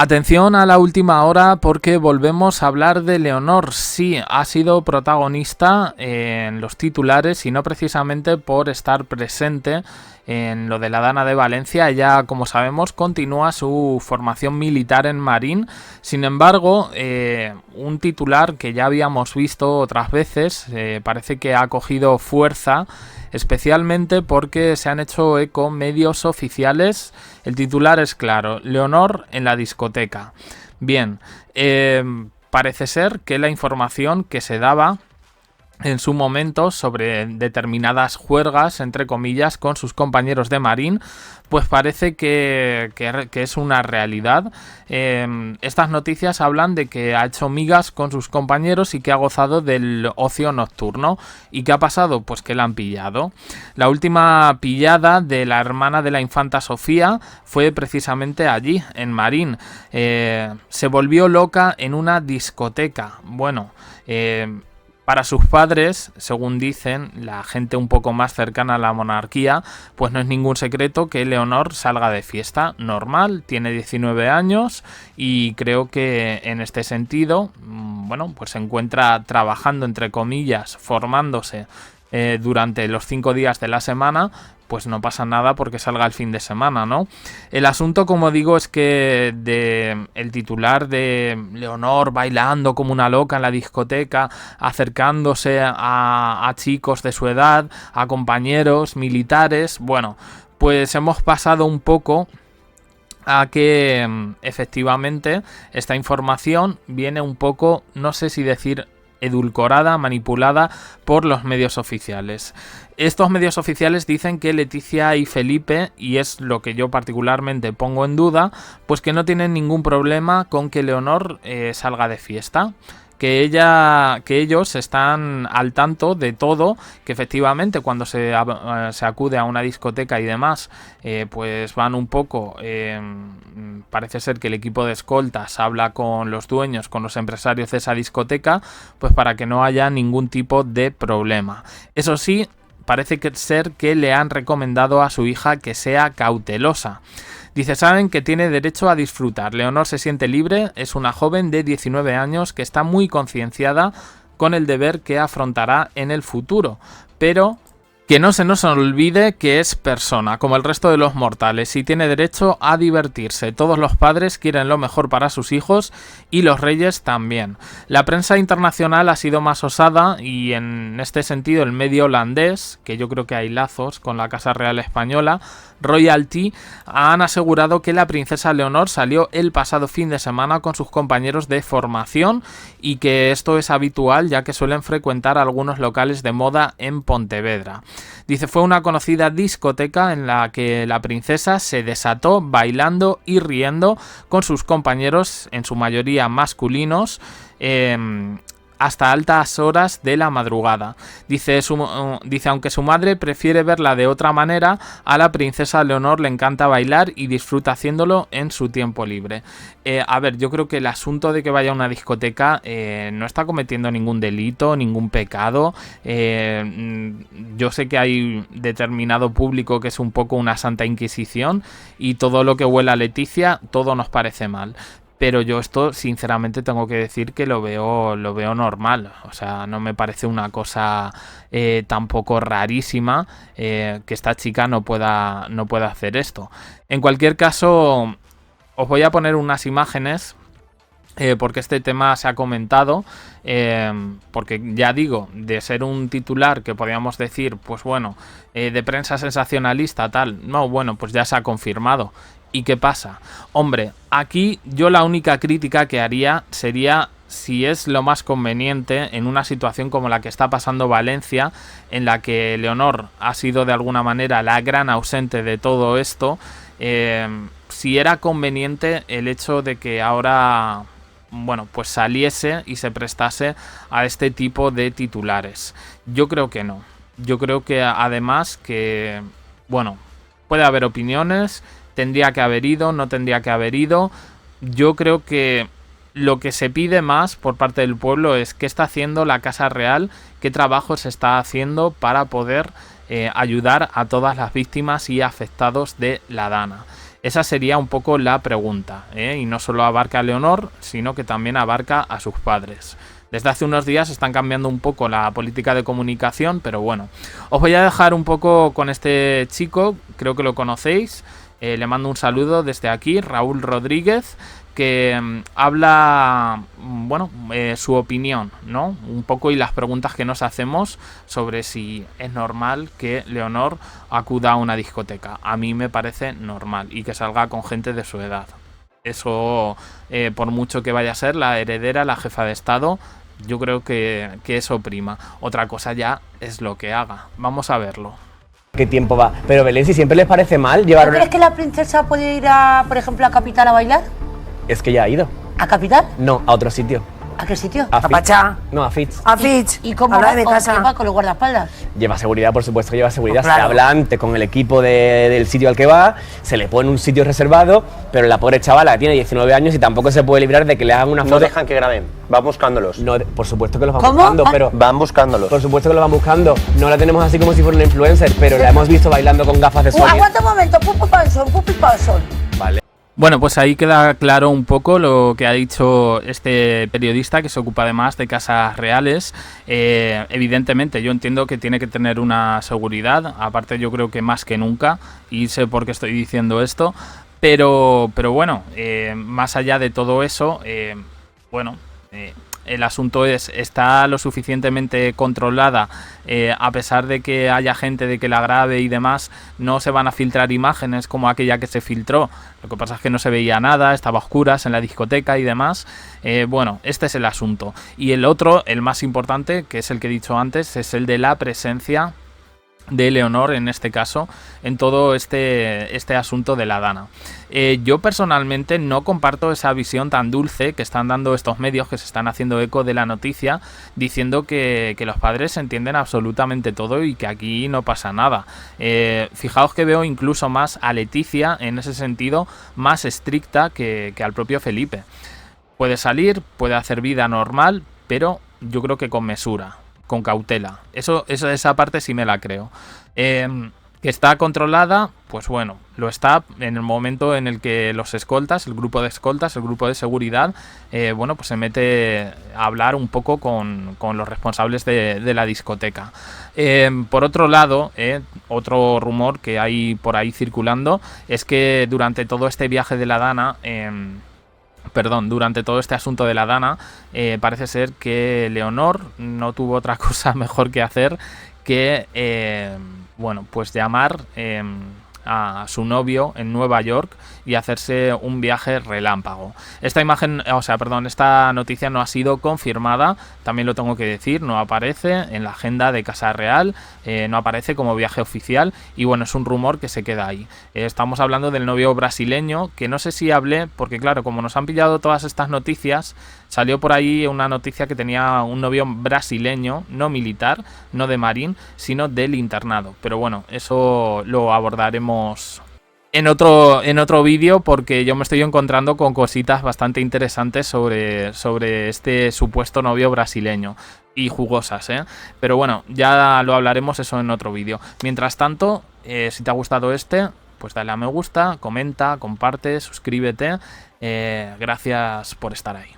Atención a la última hora porque volvemos a hablar de Leonor. Sí, ha sido protagonista en los titulares y no precisamente por estar presente en lo de la Dana de Valencia. Ella, como sabemos, continúa su formación militar en Marín. Sin embargo, un titular que ya habíamos visto otras veces parece que ha cogido fuerza, especialmente porque se han hecho eco medios oficiales. El titular es claro: Leonor en la discoteca. Bien, parece ser que la información que se daba en su momento sobre determinadas juergas, entre comillas, con sus compañeros de Marín, pues parece que es una realidad. Estas noticias hablan de que ha hecho migas con sus compañeros y que ha gozado del ocio nocturno. ¿Y qué ha pasado? Pues que la han pillado. La última pillada de la hermana de la infanta Sofía fue precisamente allí, en Marín. Se volvió loca en una discoteca. Bueno, para sus padres, según dicen la gente un poco más cercana a la monarquía, pues no es ningún secreto que Leonor salga de fiesta normal, tiene 19 años y creo que en este sentido, bueno, pues se encuentra trabajando, entre comillas, formándose durante los 5 días de la semana. Pues no pasa nada porque salga el fin de semana, ¿no? El asunto, como digo, es que el titular de Leonor bailando como una loca en la discoteca, acercándose a chicos de su edad, a compañeros militares, bueno, pues hemos pasado un poco a que efectivamente esta información viene un poco, no sé si decir edulcorada, manipulada por los medios oficiales. Estos medios oficiales dicen que Leticia y Felipe, y es lo que yo particularmente pongo en duda, pues que no tienen ningún problema con que Leonor salga de fiesta. Que ellos están al tanto de todo, que efectivamente cuando se acude a una discoteca y demás, pues van un poco, parece ser que el equipo de escoltas habla con los dueños, con los empresarios de esa discoteca, pues para que no haya ningún tipo de problema. Eso sí, parece ser que le han recomendado a su hija que sea cautelosa. Dice, saben que tiene derecho a disfrutar. Leonor se siente libre, es una joven de 19 años que está muy concienciada con el deber que afrontará en el futuro, pero que no se nos olvide que es persona, como el resto de los mortales, y tiene derecho a divertirse. Todos los padres quieren lo mejor para sus hijos y los reyes también. La prensa internacional ha sido más osada y en este sentido el medio holandés, que yo creo que hay lazos con la Casa Real Española, Royalty, han asegurado que la princesa Leonor salió el pasado fin de semana con sus compañeros de formación y que esto es habitual ya que suelen frecuentar algunos locales de moda en Pontevedra. Dice, fue una conocida discoteca en la que la princesa se desató bailando y riendo con sus compañeros, en su mayoría masculinos, hasta altas horas de la madrugada. Dice, aunque su madre prefiere verla de otra manera, a la princesa Leonor le encanta bailar y disfruta haciéndolo en su tiempo libre. A ver, yo creo que el asunto de que vaya a una discoteca no está cometiendo ningún delito, ningún pecado. Yo sé que hay determinado público que es un poco una santa inquisición y todo lo que huela a Leticia, todo nos parece mal. Pero yo esto, sinceramente, tengo que decir que lo veo normal. O sea, no me parece una cosa tampoco rarísima que esta chica no pueda hacer esto. En cualquier caso, os voy a poner unas imágenes porque este tema se ha comentado. Porque ya digo, de ser un titular que podríamos decir, pues bueno, de prensa sensacionalista, tal. No, bueno, pues ya se ha confirmado. ¿Y qué pasa? Hombre, aquí yo la única crítica que haría sería si es lo más conveniente en una situación como la que está pasando Valencia, en la que Leonor ha sido de alguna manera la gran ausente de todo esto, si era conveniente el hecho de que ahora, bueno, pues saliese y se prestase a este tipo de titulares. Yo creo que no. Yo creo que además que, bueno, puede haber opiniones. Tendría que haber ido, no tendría que haber ido. Yo creo que lo que se pide más por parte del pueblo es qué está haciendo la Casa Real, qué trabajo se está haciendo para poder ayudar a todas las víctimas y afectados de la Dana. Esa sería un poco la pregunta, ¿eh? Y no solo abarca a Leonor, sino que también abarca a sus padres. Desde hace unos días están cambiando un poco la política de comunicación, pero bueno. Os voy a dejar un poco con este chico, creo que lo conocéis. Le mando un saludo desde aquí, Raúl Rodríguez, que habla, bueno, su opinión, ¿no? Un poco y las preguntas que nos hacemos sobre si es normal que Leonor acuda a una discoteca. A mí me parece normal y que salga con gente de su edad. Eso, por mucho que vaya a ser la heredera, la jefa de Estado, yo creo que eso prima. Otra cosa ya es lo que haga. Vamos a verlo. ¿Qué tiempo va? Pero Belén, si siempre les parece mal llevar... ¿No crees que la princesa puede ir a, por ejemplo, a Capital a bailar? Es que ya ha ido. ¿A Capital? No, a otro sitio. ¿A qué sitio? A A Pachá. No, a Fitz. A Fitch. ¿Y cómo Habla va, de mi con, casa. qué va con los guardaespaldas? Lleva seguridad, por supuesto que lleva seguridad. Claro. Se hablan con el equipo del sitio al que va, se le pone un sitio reservado, pero la pobre chavala tiene 19 años y tampoco se puede librar de que le hagan una foto. No dejan que graben, van buscándolos. No, por supuesto que los van ¿Cómo? buscando, Ah. pero... Van buscándolos. Por supuesto que lo van buscando. No la tenemos así como si fuera una influencer, pero la hemos visto bailando con gafas de sol. Aguanta un momento, Pupi Panson. Vale. Bueno, pues ahí queda claro un poco lo que ha dicho este periodista que se ocupa además de casas reales. Evidentemente, yo entiendo que tiene que tener una seguridad, aparte yo creo que más que nunca, y sé por qué estoy diciendo esto, pero bueno, más allá de todo eso, el asunto es, ¿está lo suficientemente controlada? A pesar de que haya gente de que la grabe y demás, no se van a filtrar imágenes como aquella que se filtró. Lo que pasa es que no se veía nada, estaba a oscuras en la discoteca y demás. Bueno, este es el asunto. Y el otro, el más importante, que es el que he dicho antes, es el de la presencia de Leonor, en este caso, en todo este asunto de la Dana. Yo personalmente no comparto esa visión tan dulce que están dando estos medios, que se están haciendo eco de la noticia, diciendo que los padres entienden absolutamente todo y que aquí no pasa nada. Fijaos que veo incluso más a Leticia, en ese sentido, más estricta que al propio Felipe. Puede salir, puede hacer vida normal, pero yo creo que con mesura, con cautela. Esa parte sí me la creo. Que está controlada, pues bueno, lo está en el momento en el que los escoltas, el grupo de escoltas, el grupo de seguridad, bueno, pues se mete a hablar un poco con los responsables de la discoteca. Por otro lado, otro rumor que hay por ahí circulando es que durante todo este viaje de la Dana... durante todo este asunto de la Dana, parece ser que Leonor no tuvo otra cosa mejor que hacer que, bueno, pues llamar a su novio en Nueva York y hacerse un viaje relámpago. Esta noticia no ha sido confirmada, también lo tengo que decir, no aparece en la agenda de Casa Real, no aparece como viaje oficial y bueno, es un rumor que se queda ahí. Estamos hablando del novio brasileño, que no sé si hablé, porque claro, como nos han pillado todas estas noticias, salió por ahí una noticia que tenía un novio brasileño, no militar, no de marín, sino del internado. Pero bueno, eso lo abordaremos en otro vídeo, porque yo me estoy encontrando con cositas bastante interesantes sobre este supuesto novio brasileño. Y jugosas, ¿eh? Pero bueno, ya lo hablaremos eso en otro vídeo. Mientras tanto, si te ha gustado pues dale a me gusta, comenta, comparte, suscríbete. Gracias por estar ahí.